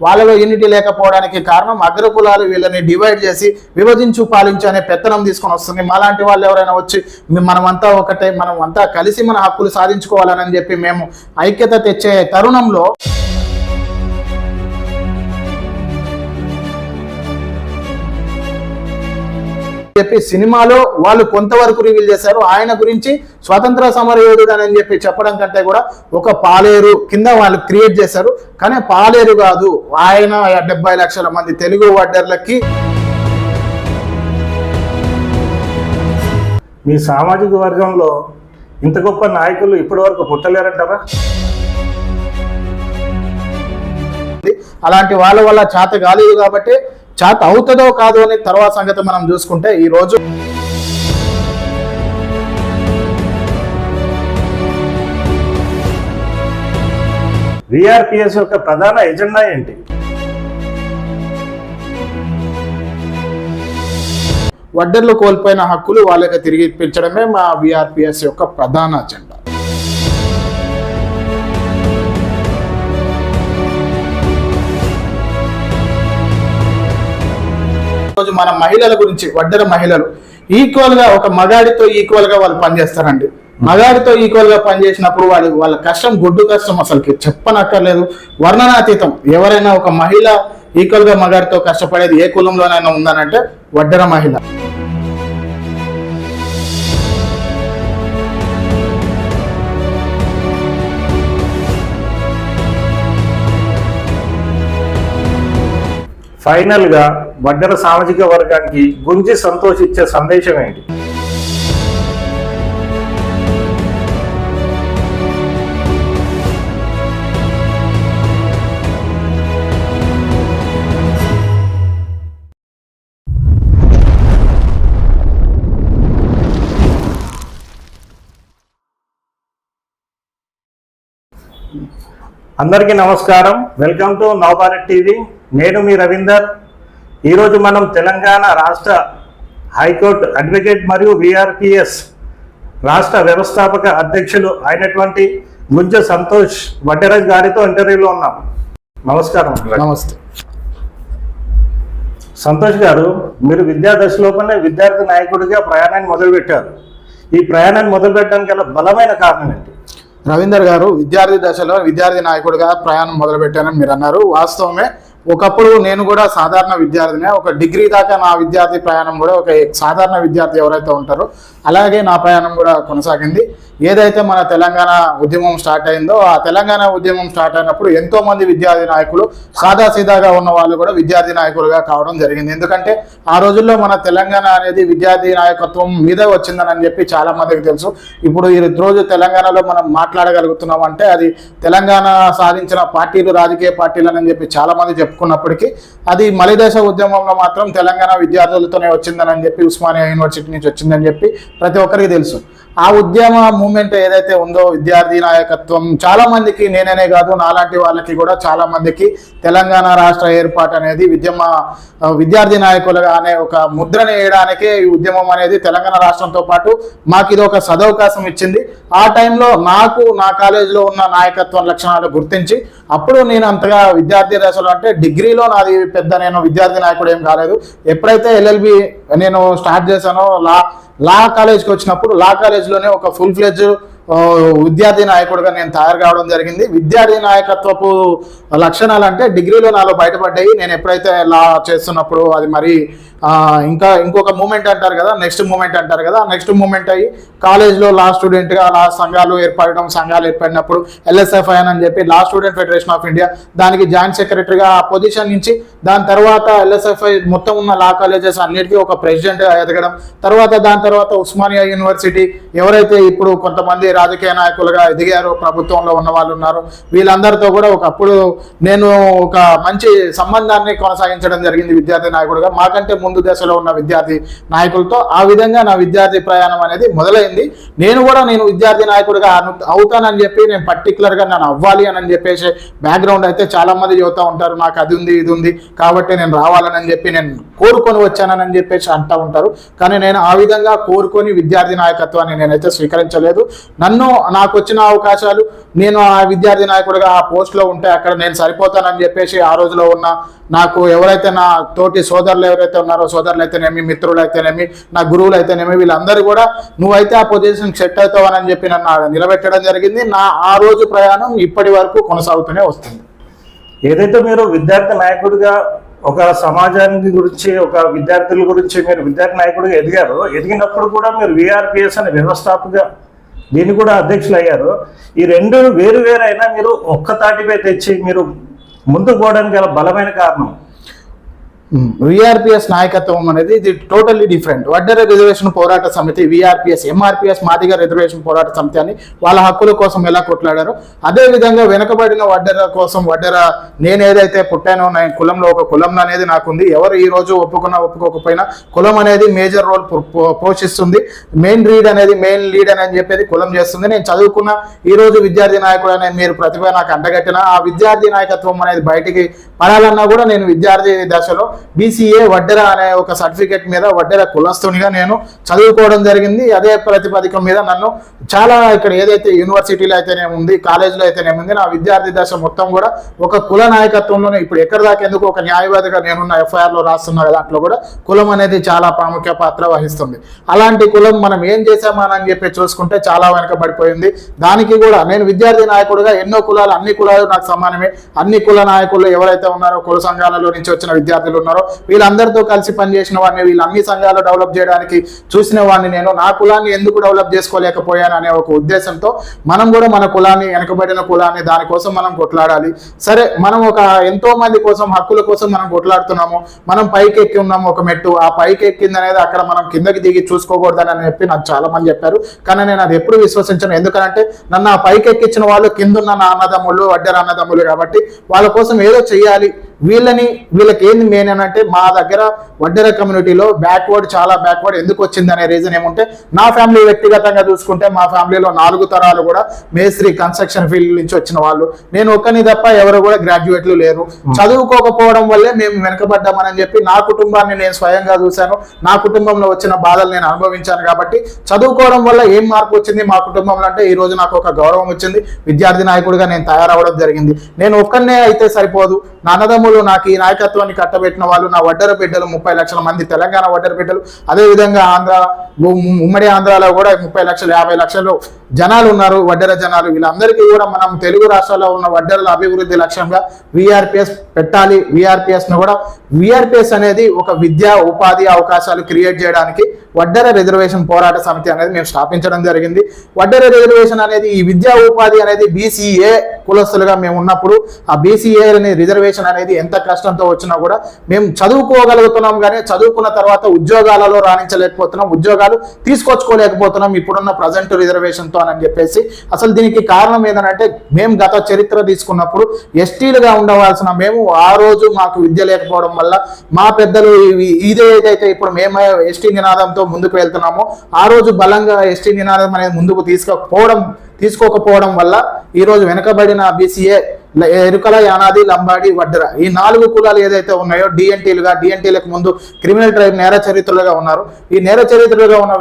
వాళ్ళలో యూనిటీ లేకపోవడానికి కారణం అగ్రకులాలు వీళ్ళని డివైడ్ చేసి విభజించు పాలించు అనే పెత్తనం తీసుకొని వస్తుంది. మాలాంటి వాళ్ళు ఎవరైనా వచ్చి మనమంతా ఒకటే, మనం అంతా కలిసి మన హక్కులు సాధించుకోవాలని చెప్పి మేము ఐక్యత తెచ్చే తరుణంలో చెప్పి సినిమాలో వాళ్ళు కొంతవరకు రివీల్ చేశారు. ఆయన గురించి స్వతంత్ర సమరయోధుడు అని చెప్పి చెప్పడం కంటే కూడా ఒక పాలేరు కింద వాళ్ళు క్రియేట్ చేశారు. కానీ పాలేరు కాదు, ఆయన 70 లక్షల మంది తెలుగు వడ్డర్లకి. మీ సామాజిక వర్గంలో ఇంత గొప్ప నాయకులు ఇప్పటి వరకు పుట్టలేరంటారా? అలాంటి వాళ్ళ వల్ల చేత కాలేదు కాబట్టి చేత అవుతుందో కాదు అనే తర్వాత సంగతి మనం చూసుకుంటే ఈరోజు విఆర్పిఎస్ యొక్క ప్రధాన ఎజెండా ఏంటి? వడ్డర్లు కోల్పోయిన హక్కులు వాళ్ళకి తిరిగి ఇప్పించడమే మా విఆర్పిఎస్ యొక్క ప్రధాన అజెండా. రోజు మన మహిళల గురించి, వడ్డర మహిళలు ఈక్వల్ గా ఒక మగాడితో ఈక్వల్ గా వాళ్ళు పనిచేస్తారండి. మగాడితో ఈక్వల్ గా పనిచేసినప్పుడు వాళ్ళ కష్టం గొడ్డు కష్టం అసలుకి చెప్పనక్కర్లేదు, వర్ణనాతీతం. ఎవరైనా ఒక మహిళ ఈక్వల్ గా మగాడితో కష్టపడేది ఏ కులంలోనైనా ఉందనంటే వడ్డర మహిళ. ఫైనల్ గా వడ్డర సామాజిక వర్గానికి గుంజి సంతోషించే సందేశం ఏంటి? అందరికీ నమస్కారం, వెల్కమ్ టు నవభారత్ టీవీ. నేను మీ రవీందర్. ఈరోజు మనం తెలంగాణ రాష్ట్ర హైకోర్టు అడ్వకేట్ మరియు విఆర్పిఎస్ రాష్ట్ర వ్యవస్థాపక అధ్యక్షులు అయినటువంటి గుంజ సంతోష్ వడ్డెరాజ్ గారితో ఇంటర్వ్యూలో ఉన్నాం. నమస్కారం. నమస్తే సంతోష్ గారు, మీరు విద్యాదశలోపనే విద్యార్థి నాయకుడిగా ప్రయాణాన్ని మొదలుపెట్టారు. ఈ ప్రయాణాన్ని మొదలుపెట్టడానికి గల బలమైన కారణం ఏంటి? రవీందర్ గారు, విద్యార్థి దశలో విద్యార్థి నాయకుడిగా ప్రయాణం మొదలుపెట్టానని మీరు అన్నారు. వాస్తవమే. ఒకప్పుడు నేను కూడా సాధారణ విద్యార్థినే. ఒక డిగ్రీ దాకా నా విద్యార్థి ప్రయాణం కూడా ఒక సాధారణ విద్యార్థి ఎవరైతే ఉంటారో అలాగే నా ప్రయాణం కూడా కొనసాగింది. ఏదైతే మన తెలంగాణ ఉద్యమం స్టార్ట్ అయిందో ఆ తెలంగాణ ఉద్యమం స్టార్ట్ అయినప్పుడు ఎంతో మంది విద్యార్థి నాయకులు సాదాసీదాగా ఉన్న వాళ్ళు కూడా విద్యార్థి నాయకులుగా కావడం జరిగింది. ఎందుకంటే ఆ రోజుల్లో మన తెలంగాణ అనేది విద్యార్థి నాయకత్వం మీద వచ్చిందని చెప్పి చాలా మందికి తెలుసు. ఇప్పుడు ఈ రోజు తెలంగాణలో మనం మాట్లాడగలుగుతున్నాం అంటే అది తెలంగాణ సాధించిన పార్టీలు, రాజకీయ పార్టీలు అని చెప్పి చాలా మంది చెప్పుకున్నప్పటికీ అది మలిదశ ఉద్యమంలో మాత్రం తెలంగాణ విద్యార్థులతోనే వచ్చిందని చెప్పి, ఉస్మానియా యూనివర్సిటీ నుంచి వచ్చిందని చెప్పి ప్రతి ఒక్కరికి తెలుసు. ఆ ఉద్యమ మూమెంట్ ఏదైతే ఉందో విద్యార్థి నాయకత్వం చాలా మందికి, నేననే కాదు నాలాంటి వాళ్ళకి కూడా చాలా మందికి తెలంగాణ రాష్ట్ర ఏర్పాటు అనేది విద్యార్థి నాయకులుగా అనే ఒక ముద్రను వేయడానికే ఈ ఉద్యమం అనేది తెలంగాణ రాష్ట్రంతో పాటు మాకు ఇది ఒక సదవకాశం ఇచ్చింది. ఆ టైంలో నాకు నా కాలేజీలో ఉన్న నాయకత్వం లక్షణాలు గుర్తించి అప్పుడు నేను అంతగా విద్యార్థి దశలో అంటే డిగ్రీలో నాది పెద్ద నేను విద్యార్థి నాయకుడు ఏం కాలేదు. ఎప్పుడైతే ఎల్ఎల్బి నేను స్టార్ట్ చేశానో లా కాలేజ్కి వచ్చినప్పుడు లా కాలేజ్లోనే ఒక ఫుల్ ఫ్లెడ్జ్ విద్యార్థి నాయకుడిగా నేను తయారు కావడం జరిగింది. విద్యార్థి నాయకత్వపు లక్షణాలు అంటే డిగ్రీలో నాలో బయటపడ్డాయి. నేను ఎప్పుడైతే లా చేస్తున్నప్పుడు అది మరి ఇంకొక మూమెంట్ అంటారు కదా, నెక్స్ట్ మూమెంట్ అంటారు కదా, నెక్స్ట్ మూమెంట్ అయ్యి కాలేజ్లో లా స్టూడెంట్గా లా సంఘాలు ఏర్పడినప్పుడు ఎల్ఎస్ఎఫ్ఐ అని చెప్పి law student federation of India దానికి జాయింట్ సెక్రటరీగా ఆ పొజిషన్ నుంచి, దాని తర్వాత ఎల్ఎస్ఎఫ్ఐ మొత్తం ఉన్న లా కాలేజెస్ అన్నిటికీ ఒక ప్రెసిడెంట్గా ఎదగడం, దాని తర్వాత ఉస్మానియా యూనివర్సిటీ ఎవరైతే ఇప్పుడు కొంతమంది రాజకీయ నాయకులుగా ఎదిగారో, ప్రభుత్వంలో ఉన్న వాళ్ళు ఉన్నారు, వీళ్ళందరితో కూడా ఒకప్పుడు నేను ఒక మంచి సంబంధాన్ని కొనసాగించడం జరిగింది విద్యార్థి నాయకుడిగా. మాకంటే ముందు దశలో ఉన్న విద్యార్థి నాయకులతో ఆ విధంగా నా విద్యార్థి ప్రయాణం అనేది మొదలైంది. నేను విద్యార్థి నాయకుడిగా అవుతానని చెప్పి నేను పర్టికులర్గా నేను అవ్వాలి అని చెప్పేసి బ్యాక్గ్రౌండ్ అయితే చాలా మంది చెబుతూ ఉంటారు, నాకు అది ఉంది ఇది ఉంది కాబట్టి నేను రావాలని చెప్పి నేను కోరుకొని వచ్చానని చెప్పేసి అంటూ ఉంటారు. కానీ నేను ఆ విధంగా కోరుకొని విద్యార్థి నాయకత్వాన్ని నేనైతే స్వీకరించలేదు. నన్ను నాకు వచ్చిన అవకాశాలు నేను ఆ విద్యార్థి నాయకుడిగా ఆ పోస్ట్లో ఉంటే అక్కడ నేను సరిపోతానని చెప్పేసి ఆ రోజులో ఉన్న నాకు ఎవరైతే నా తోటి సోదరులు ఎవరైతే ఉన్నారో సోదరులు అయితేనేమి, మిత్రులు అయితేనేమి, నా గురువులు అయితేనేమి, వీళ్ళందరూ కూడా నువ్వైతే ఆ పొజిషన్ సెట్ అవుతావని చెప్పి నన్ను నిలబెట్టడం జరిగింది. నా ఆ రోజు ప్రయాణం ఇప్పటి వరకు కొనసాగుతూనే వస్తుంది. ఏదైతే మీరు విద్యార్థి నాయకుడిగా ఒక సమాజానికి గురించి, ఒక విద్యార్థుల గురించి మీరు విద్యార్థి నాయకుడిగా ఎదిగారు. ఎదిగినప్పుడు కూడా మీరు విఆర్పిఎస్ అనే వ్యవస్థాపక దీన్ని కూడా అధ్యక్షులు అయ్యారు. ఈ రెండు వేరు వేరైనా మీరు ఒక్క తాటిపై తెచ్చి మీరు ముందుకు పోవడానికి గల బలమైన కారణం విఆర్పిఎస్ నాయకత్వం అనేది ఇది టోటల్లీ డిఫరెంట్. వడ్డెర రిజర్వేషన్ పోరాట సమితి విఆర్పిఎస్, ఎంఆర్పిఎస్ మాదిగ రిజర్వేషన్ పోరాట సమితి అని వాళ్ళ హక్కుల కోసం ఎలా కొట్లాడారో అదే విధంగా వెనుకబడిన వడ్డెర కోసం వడ్డెర నేను ఏదైతే పుట్టానో నా కులంలో ఒక కులం అనేది నాకుంది. ఎవరు ఈ రోజు ఒప్పుకోకపోయినా కులం అనేది మేజర్ రోల్ పోషిస్తుంది. మెయిన్ లీడ్ అని చెప్పేది కులం చేస్తుంది. నేను చదువుకున్న ఈ రోజు విద్యార్థి నాయకుడు అనేది మీరు ప్రతిభ నాకు అంటగట్టిన ఆ విద్యార్థి నాయకత్వం అనేది బయటికి పడాలన్నా కూడా నేను విద్యార్థి దశలో బీసీఏ వడ్డెర అనే ఒక సర్టిఫికేట్ మీద వడ్డెర కులస్తునిగా నేను చదువుకోవడం జరిగింది. అదే ప్రాతిపదిక మీద నన్ను చాలా ఇక్కడ ఏదైతే యూనివర్సిటీలో అయితేనేముంది, కాలేజీలో అయితేనేముంది, నా విద్యార్థి దశ మొత్తం కూడా ఒక కుల నాయకత్వంలోనే ఇప్పుడు ఎక్కడి దాకా ఎందుకు ఒక న్యాయవాదిగా నేనున్న ఎఫ్ఐఆర్లో రాస్తున్న దాంట్లో కూడా కులం అనేది చాలా ప్రాముఖ్య పాత్ర వహిస్తుంది. అలాంటి కులం మనం ఏం చేసామని చెప్పి చూసుకుంటే చాలా వెనకబడిపోయింది. దానికి కూడా నేను విద్యార్థి నాయకుడిగా ఎన్నో కులాలు, అన్ని కులాలు నాకు సమానమే. అన్ని కుల నాయకులు ఎవరైతే ఉన్నారో కుల సంఘాలలో నుంచి వచ్చిన విద్యార్థులు ఉన్నారో వీళ్ళందరితో కలిసి పనిచేసిన వాడిని, వీళ్ళు అన్ని సంఘాలు డెవలప్ చేయడానికి చూసిన వాడిని నేను. నా కులాన్ని ఎందుకు డెవలప్ చేసుకోలేకపోయాను అనే ఒక ఉద్దేశంతో మనం కూడా మన కులాన్ని, వెనకబడిన కులాన్ని దానికోసం మనం కొట్లాడాలి. సరే, మనం ఒక ఎంతో మంది కోసం, హక్కుల కోసం మనం కొట్లాడుతున్నాము. మనం పైకి ఎక్కి ఉన్నాము ఒక మెట్టు, ఆ పైకి ఎక్కింది అనేది అక్కడ మనం కిందకి దిగి చూసుకోకూడదని చెప్పి నాకు చాలా మంది చెప్పారు. కానీ నేను అది ఎప్పుడు విశ్వసించను. ఎందుకంటే నన్ను ఆ పైకి ఎక్కించిన వాళ్ళు కిందున్న నా అన్నదమ్ములు, వడ్డెర అన్నదమ్ములు కాబట్టి వాళ్ళ కోసం ఏదో చెయ్యాలి. వీళ్ళకి ఏంది మెయిన్ అని అంటే మా దగ్గర వడ్డెర కమ్యూనిటీలో చాలా బ్యాక్వర్డ్ ఎందుకు వచ్చింది అనే రీజన్ ఏమంటే నా ఫ్యామిలీ వ్యక్తిగతంగా చూసుకుంటే మా ఫ్యామిలీలో 4 తరాలు కూడా మేస్త్రి కన్స్ట్రక్షన్ ఫీల్డ్ నుంచి వచ్చిన వాళ్ళు. నేను ఒక్కని తప్ప ఎవరు కూడా గ్రాడ్యుయేట్లు లేరు. చదువుకోకపోవడం వల్లే మేము వెనకబడ్డామని చెప్పి నా కుటుంబాన్ని నేను స్వయంగా చూశాను. నా కుటుంబంలో వచ్చిన బాధలు నేను అనుభవించాను. కాబట్టి చదువుకోవడం వల్ల ఏం మార్పు వచ్చింది మా కుటుంబంలో అంటే ఈ రోజు నాకు ఒక గౌరవం వచ్చింది. విద్యార్థి నాయకుడిగా నేను తయారవడం జరిగింది. నేను ఒక్కనే అయితే సరిపోదు. నా అన్నదమ్ములు నాకు ఈ నాయకత్వాన్ని కట్టబెట్టిన వాళ్ళు, నా వడ్డెర బిడ్డలు 30 లక్షల మంది తెలంగాణ వడ్డెర బిడ్డలు, అదేవిధంగా ఉమ్మడి ఆంధ్రాలో కూడా 30 లక్షలు 50 లక్షలు జనాలు ఉన్నారు, వడ్డెర జనాలు. వీళ్ళందరికీ కూడా మనం తెలుగు రాష్ట్రాల్లో ఉన్న వడ్డెరల అభివృద్ధి లక్ష్యంగా విఆర్పిఎస్ పెట్టాలి. విఆర్పిఎస్ అనేది ఒక విద్యా ఉపాధి అవకాశాలు క్రియేట్ చేయడానికి వడ్డెర రిజర్వేషన్ పోరాట సమితి అనేది మేము స్థాపించడం జరిగింది. వడ్డెర రిజర్వేషన్ అనేది ఈ విద్యా ఉపాధి అనేది బీసీఏ కులస్తులుగా మేము ఉన్నప్పుడు ఆ బీసీఏ రిజర్వేషన్ అనేది ఎంత కష్టంతో వచ్చినా కూడా మేము చదువుకోగలుగుతున్నాం. కానీ చదువుకున్న తర్వాత ఉద్యోగాలలో రాణించలేకపోతున్నాం, ఉద్యోగాలు తీసుకొచ్చుకోలేకపోతున్నాం ఇప్పుడున్న ప్రజెంట్ రిజర్వేషన్తో అని చెప్పేసి. అసలు దీనికి కారణం ఏంటంటే మేము గత చరిత్ర తీసుకున్నప్పుడు ఎస్టీలుగా ఉండవలసిన మేము ఆ రోజు మాకు విద్య లేకపోవడం వల్ల మా పెద్దలు ఏదైతే ఇప్పుడు మేము ఎస్టీ నినాదంతో ముందుకు వెళ్తున్నామో ఆ రోజు బలంగా ఎస్టీ నినాదం అనేది ముందుకు తీసుకోకపోవడం వల్ల ఈ రోజు వెనుకబడిన బీసీఏ, ఎరుకల, యానాది, లంబాడి, వడ్డెర ఈ 4 కులాలు ఏదైతే ఉన్నాయో డిఎన్టీలకు ముందు క్రిమినల్ ట్రైబ్ నేర చరిత్రలుగా ఉన్నారు. ఈ నేర చరిత్రలుగా ఉన్న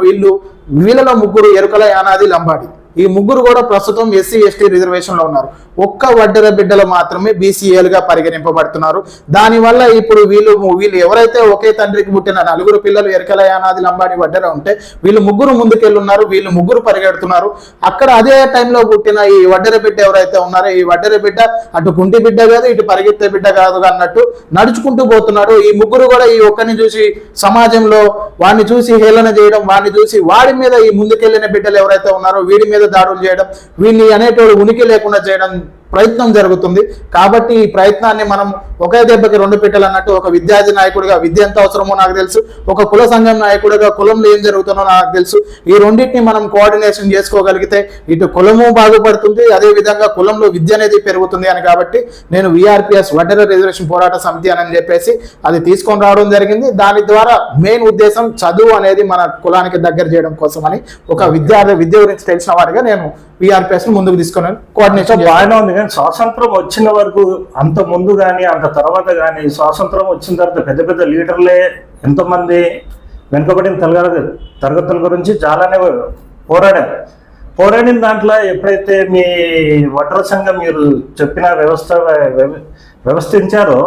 వీళ్ళలో 3 ఎరుకల, యానాది, లంబాడి ఈ 3 కూడా ప్రస్తుతం ఎస్సీ ఎస్టీ రిజర్వేషన్లో ఉన్నారు. ఒక్క వడ్డెర బిడ్డలు మాత్రమే బీసీఏలుగా పరిగణింపబడుతున్నారు. దానివల్ల ఇప్పుడు వీళ్ళు ఎవరైతే ఒకే తండ్రికి పుట్టిన 4 పిల్లలు ఎరకల, యానాది, లంబాడి, వడ్డెర ఉంటే వీళ్ళు 3 ముందుకెళ్ళున్నారు, వీళ్ళు 3 పరిగెడుతున్నారు. అక్కడ అదే టైంలో పుట్టిన ఈ వడ్డెర బిడ్డ ఎవరైతే ఉన్నారో ఈ వడ్డెర బిడ్డ అటు కుంటి బిడ్డ కాదు, ఇటు పరిగెత్తే బిడ్డ కాదు అన్నట్టు నడుచుకుంటూ పోతున్నాడు. ఈ 3 కూడా ఈ ఒక్కరిని చూసి సమాజంలో వాడిని చూసి హేళన చేయడం, వాడిని చూసి వాడి మీద ఈ ముందుకెళ్ళిన బిడ్డలు ఎవరైతే ఉన్నారో వీడి మీద దాడులు చేయడం, వీళ్ళని అనేటోడు ఉనికి లేకుండా చేయడం ప్రయత్నం జరుగుతుంది. కాబట్టి ఈ ప్రయత్నాన్ని మనం ఒకే దెబ్బకి 2 పిట్టలు అన్నట్టు ఒక విద్యార్థి నాయకుడిగా విద్య ఎంత అవసరమో నాకు తెలుసు, ఒక కుల సంఘం నాయకుడిగా కులంలో ఏం జరుగుతుందో నాకు తెలుసు. ఈ రెండింటిని మనం కోఆర్డినేషన్ చేసుకోగలిగితే ఇటు కులము బాగుపడుతుంది, అదే విధంగా కులంలో విద్య అనేది పెరుగుతుంది అని. కాబట్టి నేను విఆర్పిఎస్ వడ్డెర రిజర్వేషన్ పోరాట సమితి అని చెప్పేసి అది తీసుకొని రావడం జరిగింది. దాని ద్వారా మెయిన్ ఉద్దేశం చదువు అనేది మన కులానికి దగ్గర చేయడం కోసం అని ఒక విద్య గురించి తెలిసిన వాడిగా నేను విఆర్పిఎస్ ముందుకు తీసుకున్నాను. కోఆర్డినేషన్ బాగానే ఉంది. కానీ స్వాతంత్రం వచ్చిన వరకు అంత ముందు కానీ అంత తర్వాత కానీ స్వాతంత్రం వచ్చిన తర్వాత పెద్ద పెద్ద లీడర్లే ఎంతోమంది వెనుకబడిన తరగతుల గురించి చాలానే పోరాడారు. పోరాడిన దాంట్లో ఎప్పుడైతే మీ వడ్ర సంఘం మీరు చెప్పిన వ్యవస్థించారో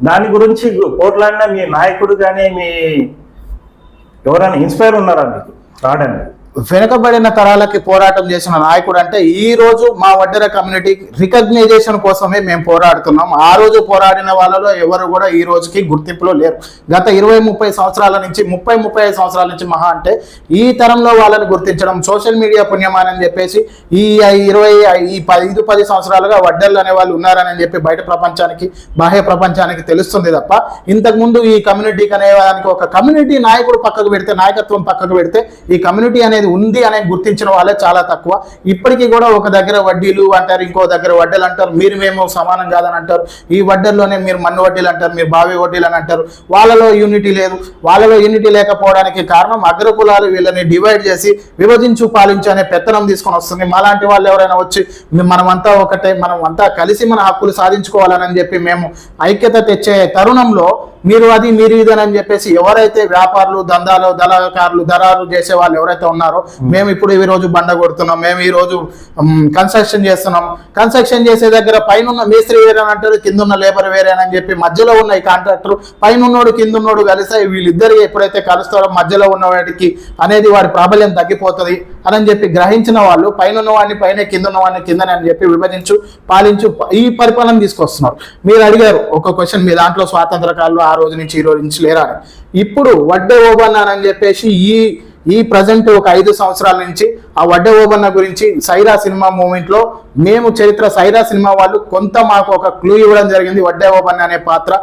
దాని గురించి పోట్లాడిన మీ నాయకుడు కానీ మీ ఎవరైనా ఇన్స్పైర్ ఉన్నారా మీకు రావడానికి? వెనుకబడిన తరాలకి పోరాటం చేసిన నాయకుడు అంటే ఈ రోజు మా వడ్డెర కమ్యూనిటీ రికగ్నైజేషన్ కోసమే మేము పోరాడుతున్నాం. ఆ రోజు పోరాడిన వాళ్ళలో ఎవరు కూడా ఈ రోజుకి గుర్తింపులో లేరు. గత 20-30 సంవత్సరాల నుంచి 30-35 సంవత్సరాల నుంచి మహా అంటే ఈ తరంలో వాళ్ళని గుర్తించడం సోషల్ మీడియా పుణ్యమానని చెప్పేసి ఈ 5-10 సంవత్సరాలుగా వడ్డెర్లు అనే వాళ్ళు ఉన్నారని చెప్పి బయట ప్రపంచానికి బాహ్య ప్రపంచానికి తెలుస్తుంది తప్ప ఇంతకుముందు ఈ కమ్యూనిటీకి అనేదానికి ఒక కమ్యూనిటీ నాయకుడు పక్కకు పెడితే, నాయకత్వం పక్కకు పెడితే ఈ కమ్యూనిటీ అనేది ఉంది అనే గుర్తించిన వాళ్ళే చాలా తక్కువ. ఇప్పటికీ కూడా ఒక దగ్గర వడ్డీలు అంటారు, ఇంకో దగ్గర వడ్డీలు అంటారు, మీరు మేము సమానం కాదని అంటారు. ఈ వడ్డీల్లోనే మీరు మన్ను వడ్డీలు అంటారు, మీరు బావి వడ్డీలు అని అంటారు. వాళ్ళలో యూనిటీ లేదు. వాళ్ళలో యూనిటీ లేకపోవడానికి కారణం అగ్రకులాలు వీళ్ళని డివైడ్ చేసి విభజించు పాలించు అనే పెత్తనం తీసుకొని వస్తుంది. మాలాంటి వాళ్ళు ఎవరైనా వచ్చి మనమంతా ఒకటే, మనం అంతా కలిసి మన హక్కులు సాధించుకోవాలని చెప్పి మేము ఐక్యత తెచ్చే తరుణంలో మీరు అది మీరు ఇదని చెప్పేసి ఎవరైతే వ్యాపారులు, దందాలు, దళాకారులు, దళాలు చేసే వాళ్ళు ఎవరైతే ఉన్నారో, మేము ఇప్పుడు ఈ రోజు బండ కొడుతున్నాం, మేము ఈ రోజు కన్స్ట్రక్షన్ చేస్తున్నాం. కన్స్ట్రక్షన్ చేసే దగ్గర పైన ఉన్న మేస్త్రి వేరే అంటారు, కింద ఉన్న లేబర్ వేరే అని చెప్పి మధ్యలో ఉన్న ఈ కాంట్రాక్టర్ పైన ఉన్నోడు కింద ఉన్నోడు కలిసి వీళ్ళిద్దరు ఎప్పుడైతే కలుస్తారో మధ్యలో ఉన్న వాటికి అనేది వాడి ప్రాబల్యం తగ్గిపోతుంది అని చెప్పి గ్రహించిన వాళ్ళు పైన ఉన్నవాడిని పైన, కింద ఉన్నవాడిని కిందని అని చెప్పి విభజించు పాలించు ఈ పరిపాలన తీసుకొస్తున్నారు. మీరు అడిగారు ఒక క్వశ్చన్, మీ దాంట్లో స్వాతంత్ర కాలంలో ఆ రోజు నుంచి ఈ రోజు నుంచి లేరా అని. ఇప్పుడు వడ్డే ఓబన్నానని చెప్పేసి ఈ ప్రజెంట్ ఒక 5 సంవత్సరాల నుంచి ఆ వడ్డే ఓబన్న గురించి సైరా సినిమా మూమెంట్ లో మేము చరిత్ర సైరా సినిమా వాళ్ళు కొంత మాకు ఒక క్లూ ఇవ్వడం జరిగింది. వడ్డే ఓబన్న అనే పాత్ర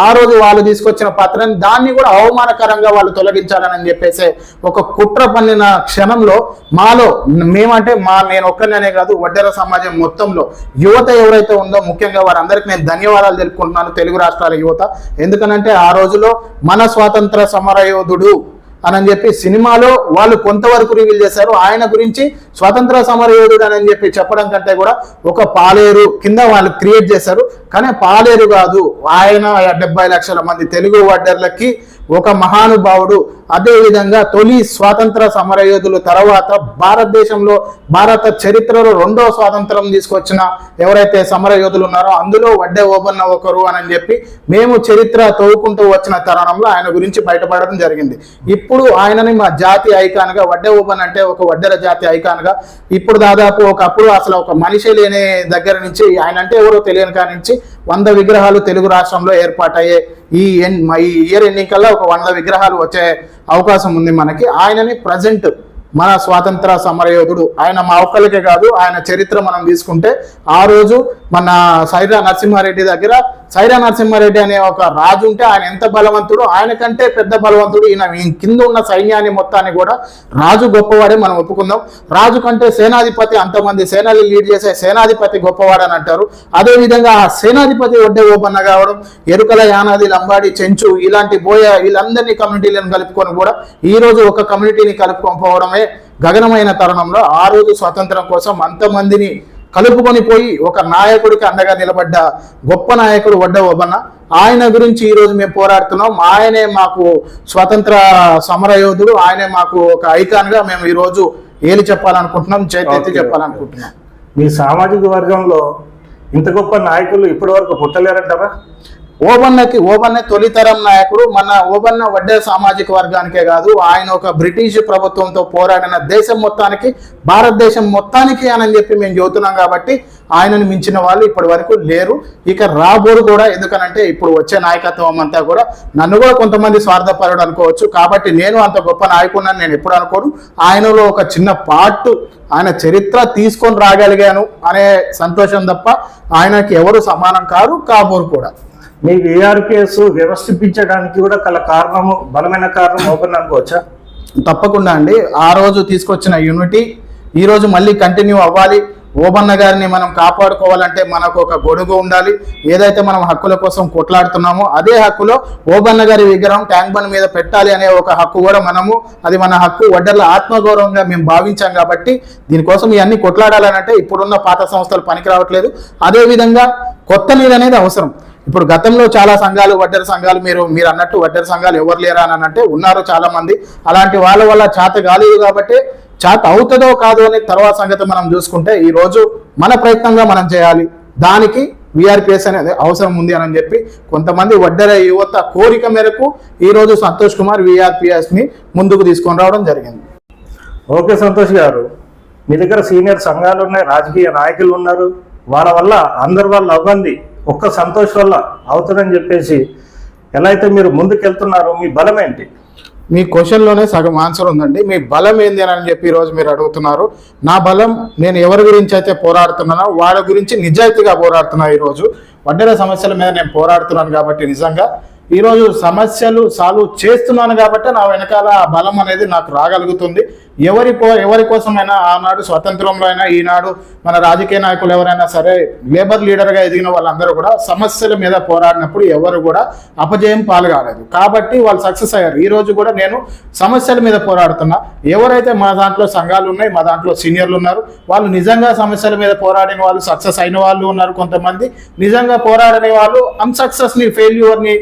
ఆ రోజు వాళ్ళు తీసుకొచ్చిన పాత్రని దాన్ని కూడా అవమానకరంగా వాళ్ళు తొలగించాలని చెప్పేసి ఒక కుట్ర పన్నిన క్షణంలో మాలో మేమంటే నేను ఒక్కరినే కాదు వడ్డెర సమాజం మొత్తంలో యువత ఎవరైతే ఉందో ముఖ్యంగా వారందరికీ నేను ధన్యవాదాలు తెలుపుకుంటున్నాను, తెలుగు రాష్ట్రాల యువత. ఎందుకనంటే ఆ రోజులో మన స్వాతంత్ర సమరయోధుడు అని చెప్పి సినిమాలో వాళ్ళు కొంతవరకు రివీల్ చేశారు. ఆయన గురించి స్వాతంత్ర సమరయోధుడు అని చెప్పి చెప్పడం కంటే కూడా ఒక పాలేరు కింద వాళ్ళు క్రియేట్ చేశారు. కానీ పాలేరు కాదు, ఆయన 70 లక్షల మంది తెలుగు వడ్డర్లకి ఒక మహానుభావుడు. అదేవిధంగా తొలి స్వాతంత్ర సమరయోధులు తర్వాత భారతదేశంలో భారత చరిత్రలో 2వ స్వాతంత్రం తీసుకొచ్చిన ఎవరైతే సమరయోధులు ఉన్నారో అందులో వడ్డే ఓబన్న ఒకరు అని చెప్పి మేము చరిత్ర తవ్వుకుంటూ వచ్చిన తరుణంలో ఆయన గురించి బయటపడడం జరిగింది. ఇప్పుడు ఆయనని మా జాతి ఐకాన్గా, వడ్డే ఓబన్న అంటే ఒక వడ్డెర జాతి ఐకాన్గా ఇప్పుడు దాదాపు ఒకప్పుడు అసలు ఒక మనిషి లేని దగ్గర నుంచి ఆయన అంటే ఎవరో తెలియని కాడి నుంచి 100 విగ్రహాలు తెలుగు రాష్ట్రంలో ఏర్పాటయ్యే ఈ ఇయర్ ఎండింగ్ కల్లా ఒక 100 విగ్రహాలు వచ్చే అవకాశం ఉంది మనకి. ఆయనని ప్రజెంట్ మన స్వాతంత్ర సమరయోధుడు, ఆయన మా ఒక్కరికే కాదు, ఆయన చరిత్ర మనం తీసుకుంటే ఆ రోజు మన సైరా నరసింహారెడ్డి దగ్గర సైరా నరసింహారెడ్డి అనే ఒక రాజు ఉంటే ఆయన ఎంత బలవంతుడు, ఆయన కంటే పెద్ద బలవంతుడు ఈయన కింద ఉన్న సైన్యాన్ని మొత్తాన్ని కూడా రాజు గొప్పవాడే మనం ఒప్పుకుందాం. రాజు కంటే సేనాధిపతి, అంతమంది సేనలు లీడ్ చేసే సేనాధిపతి గొప్పవాడని అంటారు. అదేవిధంగా ఆ సేనాధిపతి వడ్డే ఓబన్న కావడం, ఎరుకల, యానాది, లంబాడి, చెంచు ఇలాంటి వీళ్ళందరినీ కమ్యూనిటీలను కలుపుకొని కూడా ఈ రోజు ఒక కమ్యూనిటీని కలుపుకోకపోవడమే గగనమైన తరుణంలో ఆ రోజు స్వతంత్రం కోసం అంతమందిని కలుపుకొని పోయి ఒక నాయకుడికి అండగా నిలబడ్డ గొప్ప నాయకుడు వడ్డే ఓబన్న. ఆయన గురించి ఈ రోజు మేము పోరాడుతున్నాం. ఆయనే మాకు స్వతంత్ర సమరయోధుడు, ఆయనే మాకు ఒక ఐకాన్గా మేము ఈ రోజు ఏలి చెప్పాలనుకుంటున్నాం, చేతి చెప్పాలనుకుంటున్నాం. మీ సామాజిక వర్గంలో ఇంత గొప్ప నాయకులు ఇప్పటి వరకు పుట్టలేరంటారా? ఓబన్న తొలితరం నాయకుడు. మన ఓబన్న వడ్డే సామాజిక వర్గానికే కాదు, ఆయన ఒక బ్రిటిష్ ప్రభుత్వంతో పోరాడిన దేశం మొత్తానికి, భారతదేశం మొత్తానికి అని చెప్పి మేము చెబుతున్నాం. కాబట్టి ఆయనను మించిన వాళ్ళు ఇప్పటి వరకు లేరు, ఇక రాబోరు కూడా. ఎందుకనంటే ఇప్పుడు వచ్చే నాయకత్వం అంతా కూడా నన్ను కూడా కొంతమంది స్వార్థపరుడు అనుకోవచ్చు. కాబట్టి నేను అంత గొప్ప నాయకుడిని నేను ఎప్పుడు అనుకోను. ఆయనలో ఒక చిన్న పార్ట్, ఆయన చరిత్ర తీసుకొని రాగలిగాను అనే సంతోషం తప్ప ఆయనకి ఎవరు సమానం కారు, కాబోరు కూడా. మీ VRPS వ్యవస్థించడానికి కూడా కారణము, బలమైన కారణం ఓపెన్ అనుకోవచ్చా? తప్పకుండా అండి. ఆ రోజు తీసుకొచ్చిన యూనిటీ ఈ రోజు మళ్ళీ కంటిన్యూ అవ్వాలి. ఓబన్న గారిని మనం కాపాడుకోవాలంటే మనకు ఒక గొడుగు ఉండాలి. ఏదైతే మనం హక్కుల కోసం కొట్లాడుతున్నామో అదే హక్కులో ఓబన్న గారి విగ్రహం ట్యాంక్ బండ్ మీద పెట్టాలి అనే ఒక హక్కు కూడా అది మన హక్కు, వడ్డర్ల ఆత్మగౌరవంగా మేము భావించాం. కాబట్టి దీనికోసం ఇవన్నీ కొట్లాడాలనంటే ఇప్పుడున్న పాత సంస్థలు పనికి రావట్లేదు. అదేవిధంగా కొత్త నీరు అనేది అవసరం. ఇప్పుడు గతంలో చాలా సంఘాలు, వడ్డెర సంఘాలు, మీరు అన్నట్టు వడ్డెర సంఘాలు ఎవరు లేరా అని అంటే ఉన్నారు చాలా మంది. అలాంటి వాళ్ళ వల్ల చేత కాలేదు కాబట్టి చేత అవుతుందో కాదో అని తర్వాత సంగతి మనం చూసుకుంటే ఈ రోజు మన ప్రయత్నంగా మనం చేయాలి. దానికి విఆర్పిఎస్ అనేది అవసరం ఉంది అని చెప్పి కొంతమంది వడ్డెర యువత కోరిక మేరకు ఈరోజు సంతోష్ కుమార్ విఆర్పిఎస్ని ముందుకు తీసుకొని రావడం జరిగింది. ఓకే సంతోష్ గారు, మీ దగ్గర సీనియర్ సంఘాలు ఉన్నాయి, రాజకీయ నాయకులు ఉన్నారు, వాళ్ళ వల్ల అందరి వల్ల అవ్వంది ఒక్క సంతోష్ వల్ల అవుతుందని చెప్పేసి ఎలా అయితే మీరు ముందుకెళ్తున్నారో మీ బలం ఏంటి? మీ క్వశ్చన్లోనే సగం ఆన్సర్ ఉందండి. మీ బలం ఏంది అని చెప్పి ఈరోజు మీరు అడుగుతున్నారు. నా బలం నేను ఎవరి గురించి అయితే పోరాడుతున్నానో వాళ్ళ గురించి నిజాయితీగా పోరాడుతున్నా. ఈరోజు వడ్డెర సమస్యల మీద నేను పోరాడుతున్నాను కాబట్టి నిజంగా ఈరోజు సమస్యలు సాల్వ్ చేస్తున్నాను కాబట్టి నా వెనకాల ఆ బలం అనేది నాకు రాగలుగుతుంది. ఎవరి కోసమైనా ఆనాడు స్వతంత్రంలో అయినా ఈనాడు మన రాజకీయ నాయకులు ఎవరైనా సరే లేబర్ లీడర్గా ఎదిగిన వాళ్ళందరూ కూడా సమస్యల మీద పోరాడినప్పుడు ఎవరు కూడా అపజయం పాల్గొనలేదు కాబట్టి వాళ్ళు సక్సెస్ అయ్యారు. ఈ రోజు కూడా నేను సమస్యల మీద పోరాడుతున్నా. ఎవరైతే మా దాంట్లో సంఘాలు ఉన్నాయి, మా దాంట్లో సీనియర్లు ఉన్నారు, వాళ్ళు నిజంగా సమస్యల మీద పోరాడిన వాళ్ళు సక్సెస్ అయిన వాళ్ళు ఉన్నారు. కొంతమంది నిజంగా పోరాడని వాళ్ళు అన్సక్సెస్ని ఫెయిల్యూర్ని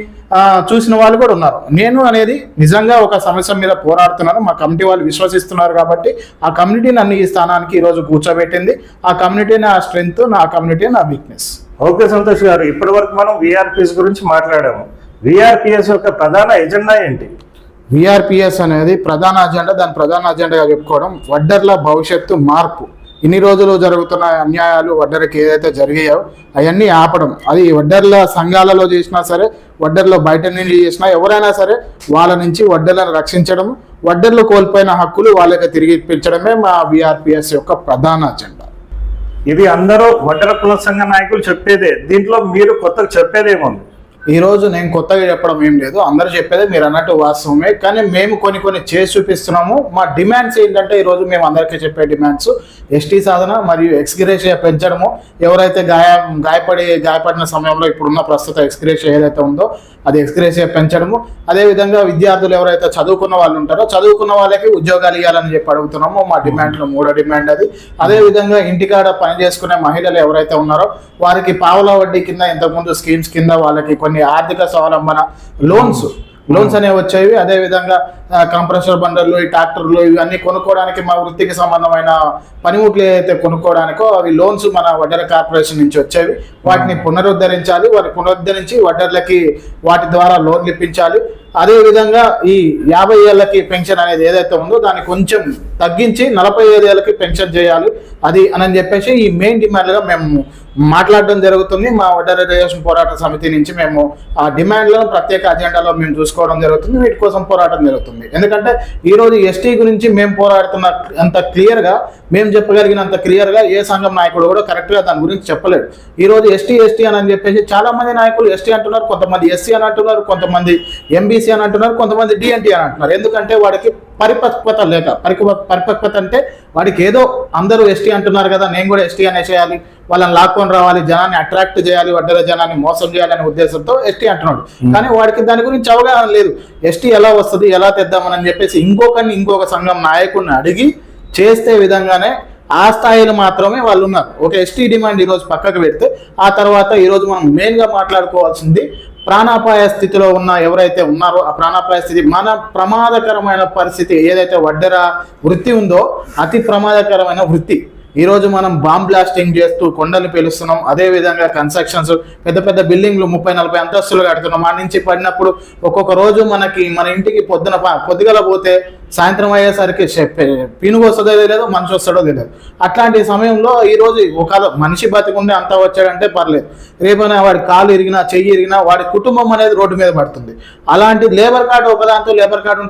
చూసిన వాళ్ళు కూడా ఉన్నారు. నేను అనేది నిజంగా ఒక సమస్య మీద పోరాడుతున్నాను. మా కమిటీ వాళ్ళు విశ్వసిస్తున్నారు కాబట్టి ఆ కమ్యూనిటీ నన్ను ఈ స్థానానికి ఈరోజు కూర్చోబెట్టింది. ఆ కమ్యూనిటీ నా స్ట్రెంగ్త్, నా కమ్యూనిటీ నా వీక్నెస్. ఓకే సంతోష్ గారు, ఇప్పటి వరకు మనం విఆర్పిఎస్ గురించి మాట్లాడాము. విఆర్పిఎస్ యొక్క ప్రధాన ఎజెండా ఏంటి? విఆర్పిఎస్ అనేది ప్రధాన అజెండా, దాని ప్రధాన అజెండాగా చెప్పుకోవడం వడ్డర్ల భవిష్యత్తు మార్పు. ఇన్ని రోజులు జరుగుతున్న అన్యాయాలు వడ్డెరకి ఏదైతే జరిగాయో అవన్నీ ఆపడం. అది వడ్డెర్ల సంఘాలలో చేసినా సరే, వడ్డెర్లో బయట నుంచి చేసినా ఎవరైనా సరే వాళ్ళ నుంచి వడ్డెర్లను రక్షించడం, వడ్డెర్లు కోల్పోయిన హక్కులు వాళ్ళకి తిరిగి ఇప్పించడమే మా విఆర్పిఎస్ యొక్క ప్రధాన అజెండా. ఇది అందరూ వడ్డెర కుల సంఘ నాయకులు చెప్పేదే. దీంట్లో మీరు కొత్తగా చెప్పేదేముంది? ఈరోజు నేను కొత్తగా చెప్పడం ఏం లేదు, అందరూ చెప్పేది మీరు అన్నట్టు వాస్తవమే. కానీ మేము కొన్ని చేసి చూపిస్తున్నాము. మా డిమాండ్స్ ఏంటంటే ఈరోజు మేము అందరికీ చెప్పే డిమాండ్స్ ఎస్టీ సాధన మరియు ఎక్స్గ్రేషియా పెంచడము. ఎవరైతే గాయపడిన సమయంలో ఇప్పుడున్న ప్రస్తుత ఎక్స్గ్రేషియా ఏదైతే ఉందో అది ఎక్స్గ్రేషియా పెంచడము. అదేవిధంగా విద్యార్థులు ఎవరైతే చదువుకున్న వాళ్ళు ఉంటారో చదువుకున్న వాళ్ళకి ఉద్యోగాలు ఇవ్వాలని చెప్పి అడుగుతున్నాము. మా డిమాండ్లో 3వ డిమాండ్ అది. అదేవిధంగా ఇంటికాడ పని చేసుకునే మహిళలు ఎవరైతే ఉన్నారో వారికి పావుల వడ్డీ కింద ఇంతకుముందు స్కీమ్స్ కింద వాళ్ళకి కొన్ని ఆర్థిక స్వావలంబన లోన్స్ అనేవి వచ్చేవి. అదేవిధంగా కంప్రెసర్ బండర్లు, ఈ ట్రాక్టర్లు ఇవన్నీ కొనుక్కోవడానికి మా వృత్తికి సంబంధమైన పనిముట్లు ఏదైతే కొనుక్కోవడానికో అవి లోన్స్ మన వడ్డెర కార్పొరేషన్ నుంచి వచ్చేవి. వాటిని పునరుద్ధరించాలి. వాటిని పునరుద్ధరించి వడ్డెర్లకి వాటి ద్వారా లోన్లు ఇప్పించాలి. అదేవిధంగా ఈ 50 ఏళ్ళకి పెన్షన్ అనేది ఏదైతే ఉందో దాన్ని కొంచెం తగ్గించి 45 ఏళ్ళకి పెన్షన్ చేయాలి. అది అని చెప్పేసి ఈ మెయిన్ డిమాండ్గా మేము మాట్లాడడం జరుగుతుంది. మా వడ్డెర రిజర్వేషన్ పోరాట సమితి నుంచి మేము ఆ డిమాండ్లను ప్రత్యేక అజెండాలో మేము చూసుకోవడం జరుగుతుంది. వీటి కోసం పోరాటం జరుగుతుంది. ఎందుకంటే ఈరోజు ఎస్టీ గురించి మేము పోరాడుతున్న అంత క్లియర్గా, మేము చెప్పగలిగినంత క్లియర్గా ఏ సంఘం నాయకుడు కూడా కరెక్ట్గా దాని గురించి చెప్పలేడు. ఈరోజు ఎస్టీ అని చెప్పేసి చాలామంది నాయకులు ఎస్టీ అంటున్నారు, కొంతమంది ఎస్సీ అని అంటున్నారు, కొంతమంది ఎంబీసీ అని అంటున్నారు, కొంతమంది డిఎన్టీ అని అంటున్నారు. ఎందుకంటే వాడికి పరిపక్వత లేక, పరిపక్వత అంటే వాడికి ఏదో అందరూ ఎస్టీ అంటున్నారు కదా నేను కూడా ఎస్టీ అనే చేయాలి, వాళ్ళని లాక్కొని రావాలి, జనాన్ని అట్రాక్ట్ చేయాలి, వడ్డెర జనాన్ని మోసం చేయాలనే ఉద్దేశంతో ఎస్టీ అంటున్నాడు. కానీ వాడికి దాని గురించి అవగాహన లేదు. ఎస్టీ ఎలా వస్తుంది, ఎలా తెద్దామని చెప్పేసి ఇంకొక సంఘం నాయకుడిని అడిగి చేస్తే విధంగానే ఆ స్థాయిలో మాత్రమే వాళ్ళు ఉన్నారు. ఒక ఎస్టీ డిమాండ్ ఈరోజు పక్కకు పెడితే ఆ తర్వాత ఈరోజు మనం మెయిన్గా మాట్లాడుకోవాల్సింది ప్రాణాపాయ స్థితిలో ఉన్న ఎవరైతే ఉన్నారో ఆ ప్రాణాపాయ స్థితి, మన ప్రమాదకరమైన పరిస్థితి ఏదైతే వడ్డెర వృత్తి ఉందో అతి ప్రమాదకరమైన వృత్తి. ఈరోజు మనం బాంబ్ బ్లాస్టింగ్ చేస్తూ కొండలు పేలుస్తున్నాం. అదేవిధంగా కన్స్ట్రక్షన్స్ పెద్ద బిల్డింగ్లు 30-40 అంతస్తులు కడుతున్నాం. ఆ నుంచి పడినప్పుడు ఒక్కొక్క రోజు మన ఇంటికి పొద్దుగల పోతే సాయంత్రం అయ్యేసరికి పీనుగు వస్తుందో తెలియదు, మనిషి వస్తాడో తెలియదు. అట్లాంటి సమయంలో ఈరోజు ఒక మనిషి బతికుండే అంతా వచ్చాడంటే పర్లేదు, రేపైనా వాడి కాలు ఇరిగినా చెయ్యి ఇరిగినా వాడి కుటుంబం అనేది రోడ్డు మీద పడుతుంది. అలాంటి లేబర్ కార్డు ఒకదాంతో లేబర్ కార్డు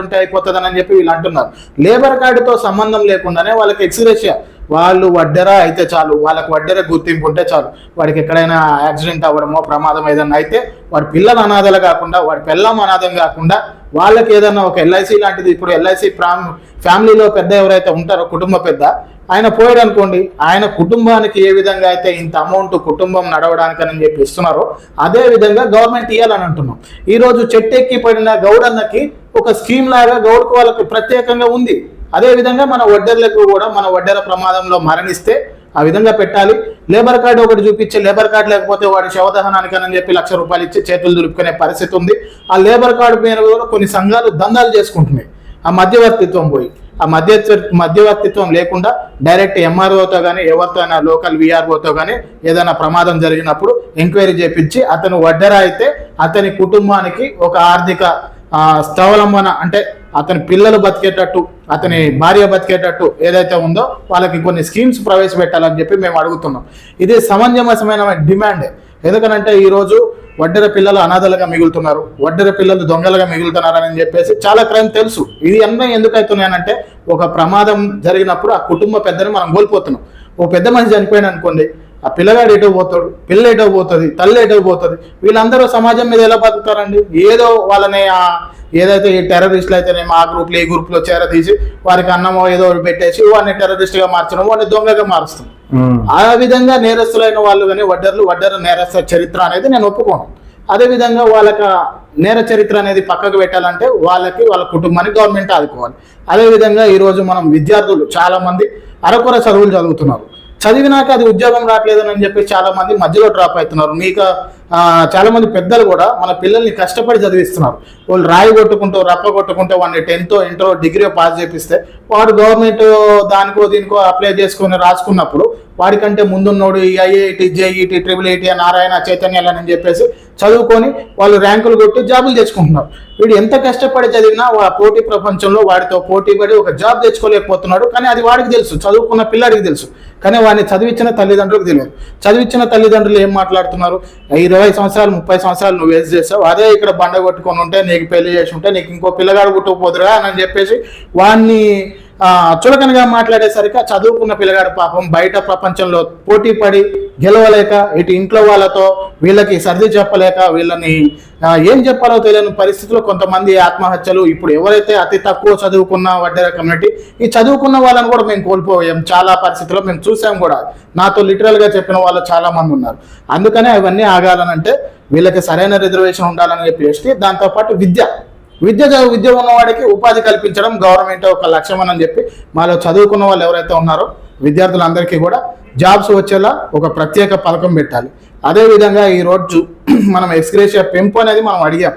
ఉంటే అయిపోతుంది అని చెప్పి వీళ్ళు అంటున్నారు. లేబర్ కార్డుతో సంబంధం లేకుండానే వాళ్ళకి ఎక్స్గ్రేషియా, వాళ్ళు వడ్డెరా అయితే చాలు, వాళ్ళకి వడ్డెర గుర్తింపు ఉంటే చాలు, వాడికి ఎక్కడైనా యాక్సిడెంట్ అవ్వడమో ప్రమాదం ఏదైనా అయితే వాడి పిల్లలు అనాథలు కాకుండా, వాడి పిల్లం అనాథం కాకుండా వాళ్ళకి ఏదైనా ఒక ఎల్ఐసి లాంటిది, ఇప్పుడు ఎల్ఐసి ఫ్యామిలీలో పెద్ద ఎవరైతే ఉంటారో కుటుంబ పెద్ద ఆయన పోయాడు అనుకోండి, ఆయన కుటుంబానికి ఏ విధంగా అయితే ఇంత అమౌంట్ కుటుంబం నడవడానికని చెప్పి ఇస్తున్నారో అదే విధంగా గవర్నమెంట్ ఇవ్వాలని అంటున్నాం. ఈరోజు చెట్టెక్కి పడిన గౌడన్నకి ఒక స్కీమ్ లాగా గౌడ్కు వాళ్ళకి ప్రత్యేకంగా ఉంది. అదేవిధంగా మన వడ్డెర్లకు కూడా మన వడ్డెర ప్రమాదంలో మరణిస్తే ఆ విధంగా పెట్టాలి. లేబర్ కార్డు ఒకటి చూపించి, లేబర్ కార్డు లేకపోతే వాడి శవదహనానికని చెప్పి ₹1,00,000 ఇచ్చి చేతులు దులుపుకునే పరిస్థితి ఉంది. ఆ లేబర్ కార్డు మీద కూడా కొన్ని సంఘాలు దందాలు చేసుకుంటున్నాయి. ఆ మధ్యవర్తిత్వం పోయి ఆ మధ్యవర్తిత్వం లేకుండా డైరెక్ట్ ఎంఆర్ఓతో కానీ ఎవరితో అయినా లోకల్ విఆర్ఓతో కానీ ఏదైనా ప్రమాదం జరిగినప్పుడు ఎంక్వైరీ చేపించి అతను వడ్డెర అయితే అతని కుటుంబానికి ఒక ఆర్థిక స్థావలంబన అంటే అతని పిల్లలు బతికేటట్టు అతని భార్య బతికేటట్టు ఏదైతే ఉందో వాళ్ళకి కొన్ని స్కీమ్స్ ప్రవేశపెట్టాలని చెప్పి మేము అడుగుతున్నాం. ఇది సమంజసమైన డిమాండే. ఎందుకనంటే ఈరోజు వడ్డెర పిల్లలు అనాథలుగా మిగులుతున్నారు, వడ్డెర పిల్లలు దొంగలుగా మిగులుతున్నారని చెప్పేసి చాలా క్రైమ్ తెలుసు. ఇది అన్నీ ఎందుకు అవుతున్నాయనంటే ఒక ప్రమాదం జరిగినప్పుడు ఆ కుటుంబ పెద్దని మనం కోల్పోతున్నాం. ఓ పెద్ద మనిషి చనిపోయిన అనుకోండి, ఆ పిల్లగాడు ఎటో పోతాడు, పిల్ల ఎటో పోతుంది, తల్లి ఎటో పోతుంది. వీళ్ళందరూ సమాజం మీద ఎలా బతుకుతారండి? ఏదో వాళ్ళని ఏదైతే ఈ టెర్రరిస్టులు అయితేనేమో ఆ గ్రూప్లో ఈ గ్రూప్లో చేరదీసి వారికి అన్నమో ఏదో పెట్టేసి వాడిని టెర్రరిస్ట్గా మార్చడం, వాడిని దొంగగా మారుస్తాం. ఆ విధంగా నేరస్తులైన వాళ్ళు కానీ వడ్డెర నేరస్థ చరిత్ర అనేది నేను ఒప్పుకోను. అదేవిధంగా వాళ్ళకి నేర చరిత్ర అనేది పక్కకు పెట్టాలంటే వాళ్ళకి వాళ్ళ కుటుంబాన్ని గవర్నమెంట్ ఆదుకోవాలి. అదేవిధంగా ఈరోజు మనం విద్యార్థులు చాలామంది అరకొర చదువులు చదువుతున్నారు, చదివినాక అది ఉద్యోగం రావట్లేదని చెప్పి చాలా మంది మధ్యలో డ్రాప్ అవుతున్నారు. మీకు చాలా మంది పెద్దలు కూడా మన పిల్లల్ని కష్టపడి చదివిస్తున్నారు. వాళ్ళు రాయి కొట్టుకుంటూ రప్ప కొట్టుకుంటూ వాడిని 10th ఇంటర్ డిగ్రీ పాస్ చేపిస్తే వాడు గవర్నమెంట్ దానికో దీనికో అప్లై చేసుకుని రాసుకున్నప్పుడు వాడికంటే ముందున్నోడు ఈ ఐఐటి జేఈటి IIIT నారాయణ చైతన్యాలని చెప్పేసి చదువుకొని వాళ్ళు ర్యాంకులు కొట్టి జాబులు తెచ్చుకుంటున్నారు. వీడు ఎంత కష్టపడి చదివినా పోటీ ప్రపంచంలో వాడితో పోటీ పడి ఒక జాబ్ తెచ్చుకోలేకపోతున్నాడు. కానీ అది వాడికి తెలుసు, చదువుకున్న పిల్లాడికి తెలుసు. కానీ వాడిని చదివించిన తల్లిదండ్రులకు తెలియదు. చదివించిన తల్లిదండ్రులు ఏం మాట్లాడుతున్నారు? 20 సంవత్సరాలు 30 సంవత్సరాలు నువ్వు వేస్ట్ చేస్తావు, అదే ఇక్కడ బండ కొట్టుకొని ఉంటే నీకు పెళ్లి చేసి ఉంటే నీకు ఇంకో పిల్లగాడు పుట్టకపోదురా అని చెప్పేసి వాడిని చులకనగా మాట్లాడేసరికి చదువుకున్న పిల్లగాడు పాపం బయట ప్రపంచంలో పోటీ పడి గెలవలేక ఇటు ఇంట్లో వాళ్ళతో వీళ్ళకి సర్ది చెప్పలేక వీళ్ళని ఏం చెప్పాలో తెలియని పరిస్థితుల్లో కొంతమంది ఆత్మహత్యలు. ఇప్పుడు ఎవరైతే అతి తక్కువ చదువుకున్న వడ్డెర కమ్యూనిటీ, ఈ చదువుకున్న వాళ్ళని కూడా మేము కోల్పోయాం. చాలా పరిస్థితుల్లో మేము చూసాం కూడా. నాతో లిటరల్గా చెప్పిన వాళ్ళు చాలా మంది ఉన్నారు. అందుకనే అవన్నీ ఆగాలనంటే వీళ్ళకి సరైన రిజర్వేషన్ ఉండాలని చెప్పి దాంతోపాటు విద్య ఉన్నవాడికి ఉపాధి కల్పించడం గవర్నమెంట్ ఒక లక్ష్యం అని చెప్పి మాలో చదువుకున్న వాళ్ళు ఎవరైతే ఉన్నారో విద్యార్థులందరికీ కూడా జాబ్స్ వచ్చేలా ఒక ప్రత్యేక పథకం పెట్టాలి. అదేవిధంగా ఈరోజు మనం ఎక్స్గ్రేషియా పెంపు అనేది మనం అడిగాం.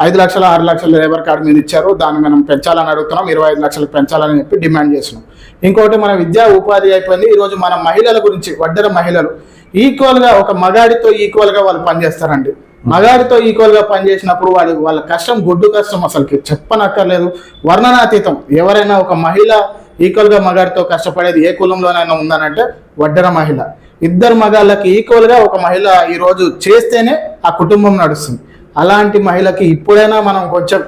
5 లక్షలు 6 లక్షలు లేబర్ కార్డు మీద ఇచ్చారు, దాన్ని మనం పెంచాలని అడుగుతున్నాం. 25 లక్షలకు పెంచాలని చెప్పి డిమాండ్ చేస్తున్నాం. ఇంకోటి మన విద్యా ఉపాధి అయిపోయింది. ఈరోజు మన మహిళల గురించి, వడ్డెర మహిళలు ఈక్వల్గా ఒక మగాడితో ఈక్వల్గా వాళ్ళు పనిచేస్తారండి. మగాడితో ఈక్వల్గా పనిచేసినప్పుడు వాళ్ళ కష్టం గొడ్డు కష్టం అసలుకి చెప్పనక్కర్లేదు, వర్ణనాతీతం. ఎవరైనా ఒక మహిళ ఈక్వల్గా మగాడితో కష్టపడేది ఏ కులంలోనైనా ఉందనంటే వడ్డెర మహిళ. 2 మగాళ్ళకి ఈక్వల్గా ఒక మహిళ ఈరోజు చేస్తేనే ఆ కుటుంబం నడుస్తుంది. అలాంటి మహిళకి ఇప్పుడైనా మనం కొంచెం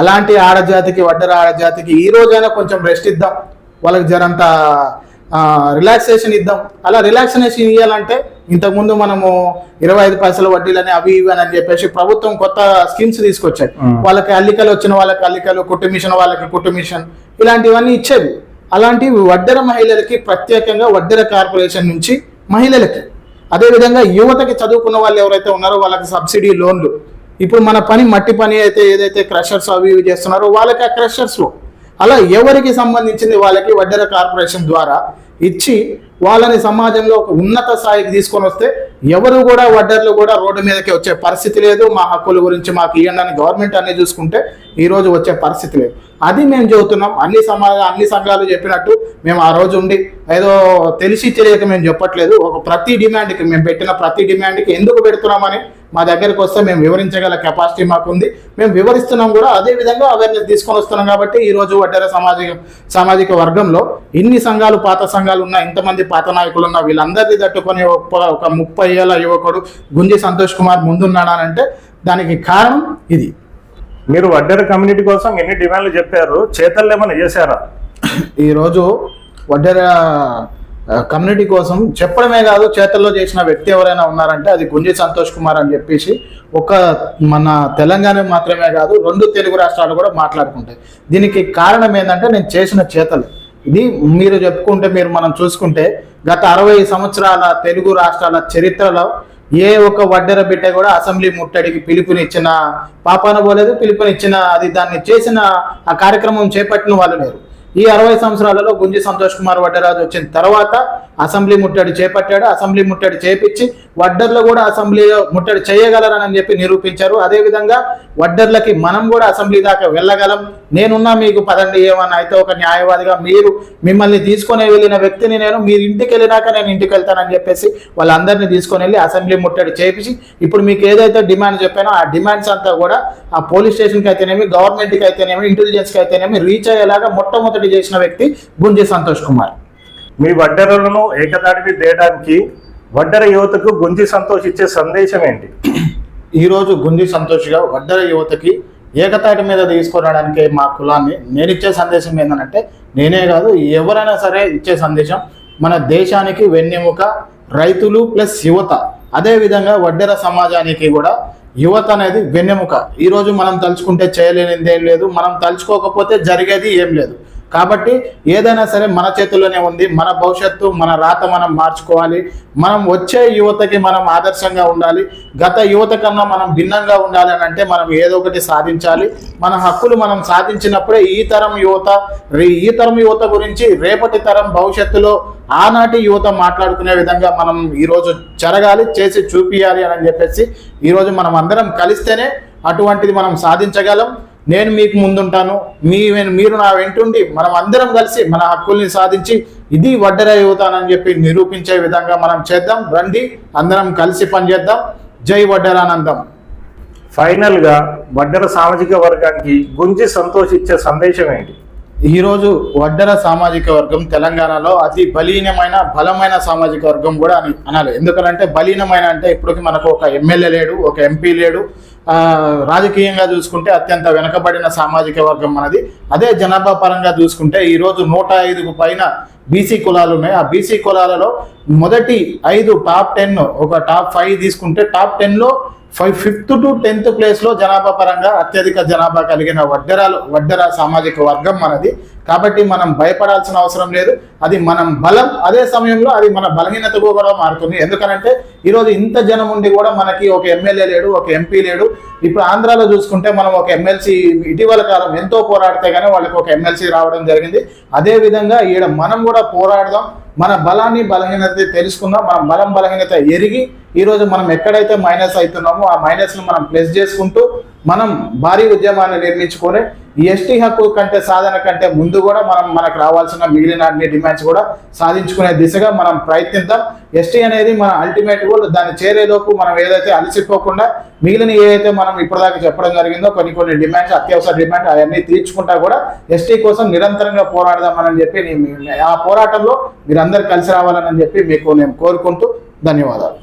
అలాంటి ఆడజాతికి, వడ్డెర ఆడజాతికి ఈ రోజైనా కొంచెం రెస్ట్ ఇద్దాం, వాళ్ళకి జరంత రిలాక్సేషన్ ఇద్దాం. అలా రిలాక్సేషన్ ఇవ్వాలంటే ఇంతకుముందు మనము 25 పైసల వడ్డీలని అవి ఇవి అని చెప్పేసి ప్రభుత్వం కొత్త స్కీమ్స్ తీసుకొచ్చాయి. వాళ్ళకి అల్లికలు వచ్చిన వాళ్ళకి అల్లికలు, కుట్టు మిషన్ వాళ్ళకి కుట్టు మిషన్, ఇలాంటివన్నీ ఇచ్చేవి. అలాంటివి వడ్డెర మహిళలకి ప్రత్యేకంగా వడ్డెర కార్పొరేషన్ నుంచి మహిళలకి, అదేవిధంగా యువతకి చదువుకున్న వాళ్ళు ఎవరైతే ఉన్నారో వాళ్ళకి సబ్సిడీ లోన్లు. ఇప్పుడు మన పని మట్టి పని అయితే ఏదైతే క్రషర్స్ అవి ఇవి చేస్తున్నారో వాళ్ళకి ఆ క్రషర్స్లో అలా ఎవరికి సంబంధించింది వాళ్ళకి వడ్డెర కార్పొరేషన్ ద్వారా ఇచ్చి వాళ్ళని సమాజంలో ఒక ఉన్నత స్థాయికి తీసుకొని వస్తే ఎవరు కూడా వడ్డర్లు కూడా రోడ్డు మీదకి వచ్చే పరిస్థితి లేదు. మా హక్కుల గురించి మాకు ఇవ్వండి అని గవర్నమెంట్ అన్ని చూసుకుంటే ఈరోజు వచ్చే పరిస్థితి లేదు. అది మేము చెబుతున్నాం. అన్ని సంఘాలు చెప్పినట్టు మేము ఆ రోజు ఉండి ఏదో తెలిసి తెలియక మేము చెప్పట్లేదు. ప్రతి డిమాండ్కి మేము పెట్టిన ప్రతి డిమాండ్కి ఎందుకు పెడుతున్నామని మా దగ్గరికి వస్తే మేము వివరించగల కెపాసిటీ మాకుంది, మేము వివరిస్తున్నాం కూడా. అదేవిధంగా అవేర్నెస్ తీసుకొని వస్తున్నాం. కాబట్టి ఈరోజు వడ్డెర సామాజిక వర్గంలో ఇన్ని సంఘాలు, పాత సంఘాలు ఉన్న, ఇంతమంది పాత నాయకులు ఉన్న వీళ్ళందరినీ తట్టుకొని ఒక 30 ఏళ్ళ యువకుడు గుంజి సంతోష్ కుమార్ ముందున్నాడంటే దానికి కారణం ఇది. మీరు వడ్డెర కమ్యూనిటీ కోసం ఎన్ని డిమాండ్లు చెప్పారు, చేతల్లో ఏమైనా చేశారా? ఈరోజు వడ్డెర కమ్యూనిటీ కోసం చెప్పడమే కాదు, చేతల్లో చేసిన వ్యక్తి ఎవరైనా ఉన్నారంటే అది గుంజి సంతోష్ కుమార్ అని చెప్పేసి ఒక మన తెలంగాణ మాత్రమే కాదు 2 తెలుగు రాష్ట్రాలు కూడా మాట్లాడుకుంటాయి. దీనికి కారణం ఏంటంటే నేను చేసిన చేతలు. ఇది మీరు చెప్పుకుంటే మనం చూసుకుంటే గత 60 సంవత్సరాల తెలుగు రాష్ట్రాల చరిత్రలో ఏ ఒక్క వడ్డెర బిడ్డ కూడా అసెంబ్లీ ముట్టడికి పిలుపునిచ్చిన పాపాన పోలేదు, పిలుపునిచ్చిన అది దాన్ని చేసిన ఆ కార్యక్రమం చేపట్టిన వాళ్ళు లేరు. ఈ 60 సంవత్సరాలలో గుంజి సంతోష్ కుమార్ వడ్డరాజు వచ్చిన తర్వాత అసెంబ్లీ ముట్టడి చేపట్టాడు. అసెంబ్లీ ముట్టడి చేపించి వడ్డర్లు కూడా అసెంబ్లీలో ముట్టడి చేయగలరని చెప్పి నిరూపించారు. అదేవిధంగా వడ్డర్లకి మనం కూడా అసెంబ్లీ దాకా వెళ్ళగలం, నేనున్నా మీకు పదండి ఏమన్నా అయితే ఒక న్యాయవాదిగా మిమ్మల్ని తీసుకొని వెళ్ళిన వ్యక్తిని నేను, మీరు ఇంటికి వెళ్ళినాక నేను ఇంటికి వెళ్తానని చెప్పేసి వాళ్ళందరినీ తీసుకొని వెళ్ళి అసెంబ్లీ ముట్టడి చేపించి ఇప్పుడు మీకు ఏదైతే డిమాండ్ చెప్పానో ఆ డిమాండ్స్ అంతా కూడా ఆ పోలీస్ స్టేషన్కి అయితేనేమి, గవర్నమెంట్కి అయితేనేమి, ఇంటెలిజెన్స్కి అయితేనేమి రీచ్ అయ్యేలాగా మొట్టమొదటి చేసిన వ్యక్తి గుంజి సంతోష్ కుమార్. మీ వడ్డెరలను ఏకదాటికి తేయడానికి వడ్డెర యువతకు గుంజి సంతోష్ ఇచ్చే సందేశం ఏంటి? ఈరోజు గుంజి సంతోష్గా వడ్డెర యువతకి ఏకతాటి మీద తీసుకురావడానికి మా కులాన్ని నేను ఇచ్చే సందేశం ఏంటంటే, నేనే కాదు ఎవరైనా సరే ఇచ్చే సందేశం, మన దేశానికి వెన్నెముక రైతులు ప్లస్ యువత. అదేవిధంగా వడ్డెర సమాజానికి కూడా యువత అనేది వెన్నెముక. ఈరోజు మనం తలుచుకుంటే చేయలేనిది ఏం లేదు, మనం తలుచుకోకపోతే జరిగేది ఏం లేదు. కాబట్టి ఏదైనా సరే మన చేతుల్లోనే ఉంది. మన భవిష్యత్తు, మన రాత మనం మార్చుకోవాలి. మనం వచ్చే యువతకి మనం ఆదర్శంగా ఉండాలి. గత యువత కన్నా మనం భిన్నంగా ఉండాలి అని అంటే మనం ఏదో ఒకటి సాధించాలి. మన హక్కులు మనం సాధించినప్పుడే ఈ తరం యువత గురించి రేపటి తరం భవిష్యత్తులో ఆనాటి యువత మాట్లాడుకునే విధంగా మనం ఈరోజు జరగాలి, చేసి చూపియాలి అని చెప్పేసి ఈరోజు మనం అందరం కలిస్తేనే అటువంటిది మనం సాధించగలం. నేను మీకు ముందుంటాను, మీరు నా వెంటుండి మనం అందరం కలిసి మన హక్కుల్ని సాధించి ఇది వడ్డెర యువత అని చెప్పి నిరూపించే విధంగా మనం చేద్దాం. రండి అందరం కలిసి పనిచేద్దాం. జై వడ్డెరానందం. ఫైనల్గా వడ్డెర సామాజిక వర్గానికి గుంజి సంతోష్ ఇచ్చే సందేశం ఏంటి? ఈరోజు వడ్డెర సామాజిక వర్గం తెలంగాణలో అతి బలమైన సామాజిక వర్గం కూడా అనాలి. ఎందుకంటే బలీనమైన అంటే ఇప్పటికి మనకు ఒక ఎమ్మెల్యే లేడు, ఒక ఎంపీ లేడు. రాజకీయంగా చూసుకుంటే అత్యంత వెనుకబడిన సామాజిక వర్గం మనది. అదే జనాభా పరంగా చూసుకుంటే ఈరోజు 105కు పైన బీసీ కులాలు ఉన్నాయి. ఆ బీసీ కులాలలో మొదటి 5 టాప్ 10, ఒక టాప్ 5 తీసుకుంటే టాప్ 10లో 5th to 10th ప్లేస్లో జనాభా పరంగా అత్యధిక జనాభా కలిగిన వడ్డెర సామాజిక వర్గం మనది. కాబట్టి మనం భయపడాల్సిన అవసరం లేదు. అది మనం బలం, అదే సమయంలో అది మన బలహీనతగా కూడా మారుతుంది. ఎందుకనంటే ఈరోజు ఇంత జనం ఉండి కూడా మనకి ఒక ఎమ్మెల్యే లేడు, ఒక ఎంపీ లేడు. ఇప్పుడు ఆంధ్రాలో చూసుకుంటే మనం ఒక ఎమ్మెల్సీ ఇటీవల కాలం ఎంతో పోరాడితే కానీ వాళ్ళకి ఒక ఎమ్మెల్సీ రావడం జరిగింది. అదేవిధంగా ఈడ మనం కూడా పోరాడదాం, మన బలాన్ని బలహీనత తెలుసుకుందాం. మన బలహీనత ఎరిగి ఈరోజు మనం ఎక్కడైతే మైనస్ అవుతున్నామో ఆ మైనస్ను మనం ప్లస్ చేసుకుంటూ మనం భారీ ఉద్యమాన్ని నిర్మించుకొని ఈ ఎస్టీ హక్కు సాధన కంటే ముందు కూడా మనకు రావాల్సిన మిగిలిన అన్ని డిమాండ్స్ కూడా సాధించుకునే దిశగా మనం ప్రయత్నిద్దాం. ఎస్టీ అనేది మన అల్టిమేట్ గోల్. దాన్ని చేరేలోపు మనం ఏదైతే అలసిపోకుండా మిగిలిన ఏదైతే మనం ఇప్పటిదాకా చెప్పడం జరిగిందో కొన్ని డిమాండ్స్, అత్యవసర డిమాండ్ అవన్నీ తీర్చుకుంటా కూడా ఎస్టీ కోసం నిరంతరంగా పోరాడదామని చెప్పి ఆ పోరాటంలో మీరందరూ కలిసి రావాలని చెప్పి మీకు నేను కోరుకుంటూ ధన్యవాదాలు.